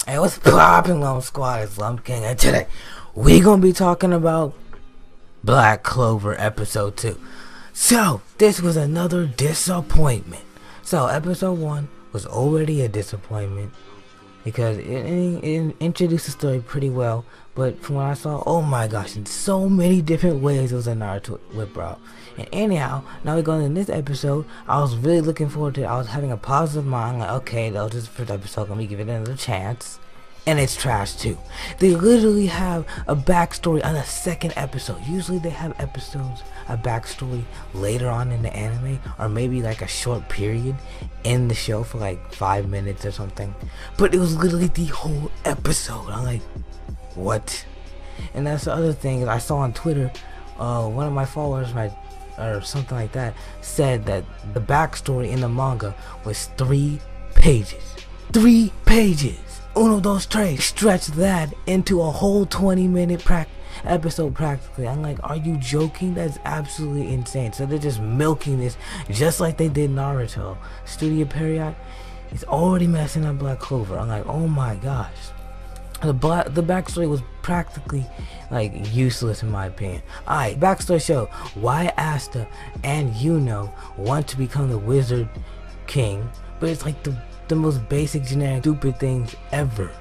Hey, what's poppin', Lone Squad? It's Lump King, and today we gonna be talking about Black Clover episode 2. So, this was another disappointment. So, episode 1 was already a disappointment because it introduced the story pretty well, but from what I saw, oh my gosh, in so many different ways it was a Naruto whip out. And anyhow, now we're going in this episode. I was really looking forward to it. I was having a positive mind, like, okay, that was just the first episode, let me give it another chance. And it's trash too. They literally have a backstory on the second episode. Usually they have episodes, a backstory later on in the anime, or maybe like a short period in the show for like 5 minutes or something. But it was literally the whole episode. I'm like, what? And that's the other thing I saw on Twitter. One of my followers, or something like that, said that the backstory in the manga was 3 pages. 3 pages! Uno, dos, tres. Stretch that into a whole 20-minute episode practically. I'm like, are you joking? That's absolutely insane. So they're just milking this just like they did Naruto. Studio Period is already messing up Black Clover. I'm like, oh my gosh. The backstory was practically like useless in my opinion. Alright, backstory show why Asta and Yuno want to become the Wizard King, but it's like the most basic generic stupid things ever.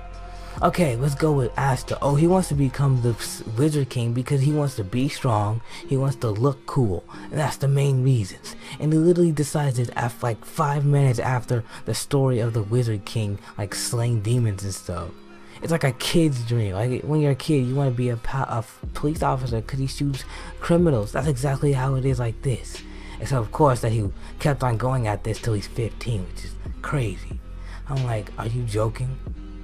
Okay, let's go with Asta. Oh, he wants to become the Wizard King because he wants to be strong, he wants to look cool, and that's the main reasons. And he literally decides it after like 5 minutes after the story of the Wizard King, like slaying demons and stuff. It's like a kid's dream. Like when you're a kid, you want to be a police officer because he shoots criminals. That's exactly how it is like this. Except of course that he kept on going at this till he's 15, which is crazy. I'm like, are you joking?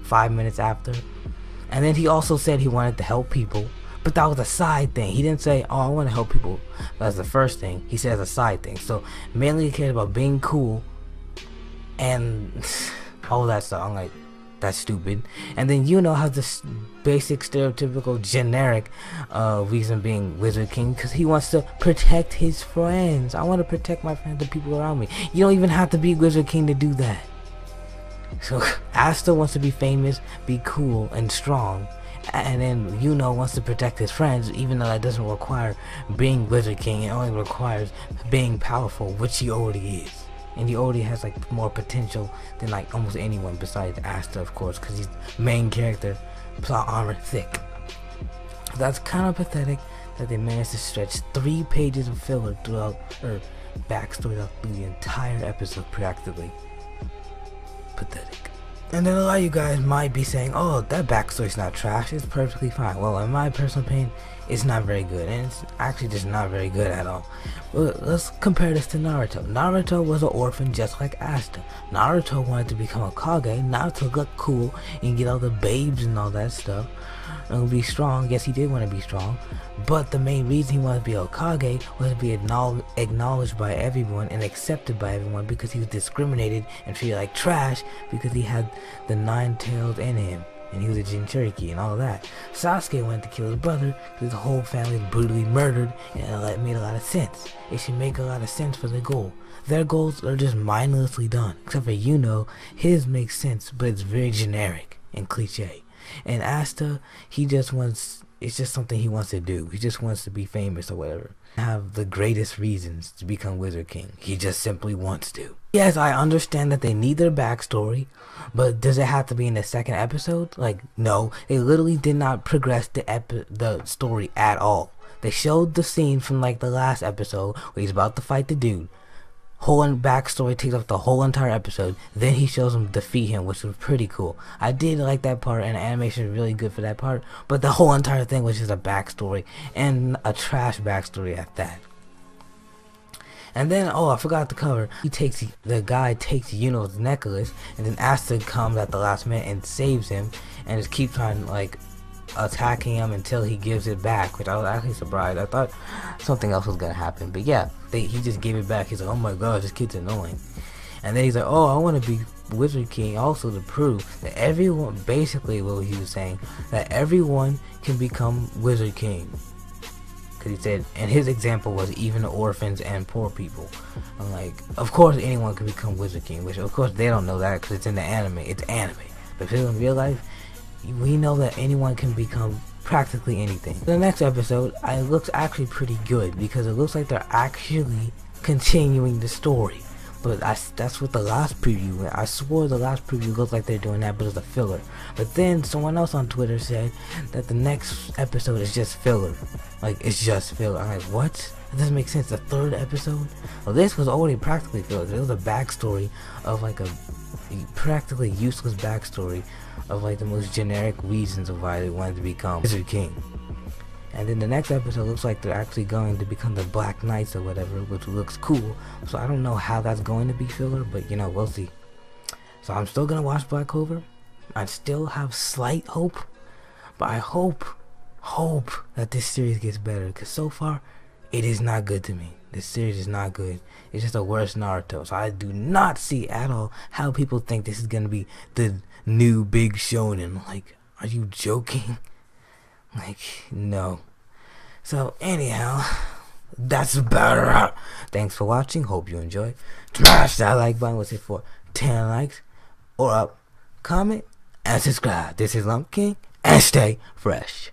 5 minutes after. And then he also said he wanted to help people, but that was a side thing. He didn't say, oh, I want to help people. That's the first thing. He says a side thing. So mainly he cared about being cool and all that stuff. I'm like, that's stupid. And then Yuno has this basic stereotypical generic reason being Wizard King because he wants to protect his friends. I want to protect my friends, the people around me. You don't even have to be Wizard King to do that. So Asta wants to be famous, be cool and strong, and then Yuno wants to protect his friends, even though that doesn't require being Wizard King. It only requires being powerful, which he already is. And he already has like more potential than like almost anyone besides Asta, of course, because he's main character, plot armor thick. That's kind of pathetic that they managed to stretch 3 pages of filler throughout, or backstory through the entire episode practically. Pathetic. And then a lot of you guys might be saying, oh, that backstory's not trash, it's perfectly fine. Well, in my personal opinion, it's not very good, and it's actually just not very good at all. Well, let's compare this to Naruto. Naruto was an orphan just like Asta. Naruto wanted to become a Kage, not to look cool and get all the babes and all that stuff, and be strong. Yes, he did want to be strong, but the main reason he wanted to be a Kage was to be acknowledged by everyone and accepted by everyone, because he was discriminated and treated like trash because he had the 9 tails in him. And he was a Jinchuriki and all that. Sasuke wanted to kill his brother because his whole family was brutally murdered, and it made a lot of sense. It should make a lot of sense for the goal. Their goals are just mindlessly done. Except for Yuno, his makes sense, but it's very generic and cliche. And Asta, he just wants, it's just something he wants to do. He just wants to be famous or whatever. Have the greatest reasons to become Wizard King. He just simply wants to. Yes, I understand that they need their backstory, but does it have to be in the second episode? Like, no. They literally did not progress the story at all. They showed the scene from like the last episode where he's about to fight the dude. Whole backstory takes up the whole entire episode. Then he shows him defeat him, which was pretty cool. I did like that part, and the animation is really good for that part. But the whole entire thing was just a backstory, and a trash backstory at that. And then, oh, I forgot to cover. The guy takes Yuno's necklace, and then Asta comes at the last minute and saves him, and just keeps on like attacking him until he gives it back, which I was actually surprised. I thought something else was gonna happen, but yeah, he just gave it back. He's like, oh my god, this kid's annoying. And then he's like, oh, I want to be Wizard King also to prove that everyone, basically what he was saying, that everyone can become Wizard King. Because he said, and his example was even orphans and poor people. I'm like, of course anyone can become Wizard King, which of course they don't know that because it's in the anime. It's anime. Because in real life, we know that anyone can become practically anything. The next episode, it looks actually pretty good because it looks like they're actually continuing the story. But that's what the last preview went. I swore the last preview looked like they're doing that, but it's a filler. But then someone else on Twitter said that the next episode is just filler. Like, it's just filler. I'm like, what? That doesn't make sense. The third episode? Well, this was already practically filler. It was a backstory of like a practically useless backstory of like the most generic reasons of why they wanted to become Wizard King. And then the next episode looks like they're actually going to become the Black Knights or whatever, which looks cool. So I don't know how that's going to be filler, but you know, we'll see. So I'm still gonna watch Black Clover. I still have slight hope, but I hope that this series gets better, because so far it is not good to me. This series is not good. It's just a worse Naruto. So I do not see at all how people think this is gonna be the new big shonen. Like, are you joking? Like, no. So anyhow, that's about it. Thanks for watching. Hope you enjoyed. Smash that like button. What's it for? 10 likes or up. Comment and subscribe. This is Lump King, and stay fresh.